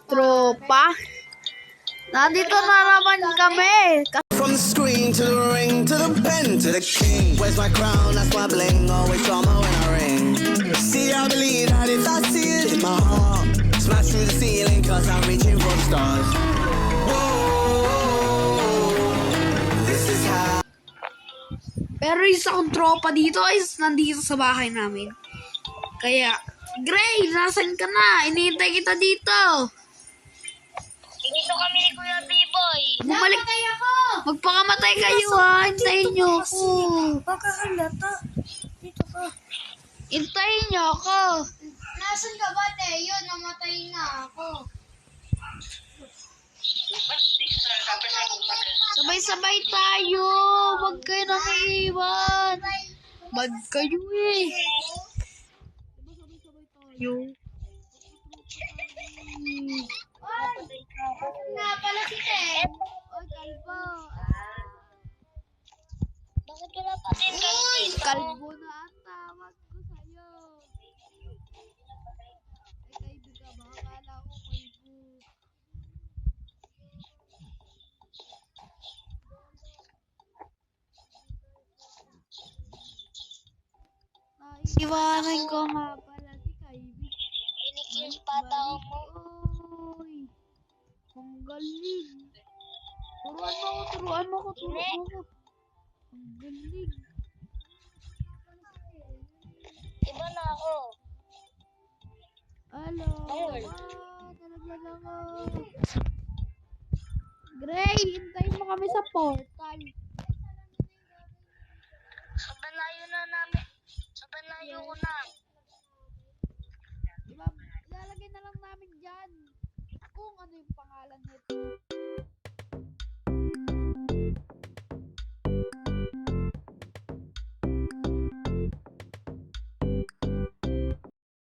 tropa. Nandito na naman kami. From the screen to the ring to the pen to the king. Where's my crown? That's my bling. Always drama when I ring. See, I believe that if I see it in my heart, smash through the ceiling cause I'm reaching for the stars. Whoa, this is how. Pero isa kong tropa dito is nandito sa bahay namin. Kaya, Gray, nasan ka na? Inihintay kita dito. Dito kami ni Kuya B-Boy. Bumalik. Magpakamatay kayo ha. Hintayin nyo ako. Pagkakalata. Dito ka. Hintayin nyo ako. Nasaan ka ba, Teo? Namatay na ako. Sabay-sabay tayo. Wag kayo nang iiwan. Bad kayo eh. Sabay-sabay tayo. Na pala si Teo. Oy, kalbo. Bakit wala pa din Uy, kalbo na ang tawag ko sa'yo. Ay, kaibigan ba? Akala ko kalbo. Iwanan ko nga pala si Kaibi. Kinikis pa tao mo. Uy, ang galing. Turuan mo ko. Ang galing. Iba na ako. Hello. Bawal. Talaga lang ako. Gray, hintayin mo kami sa portal. Sa balayo na namin. Sa balayo ko na. Ilalagay na lang namin dyan kung ano yung pangalan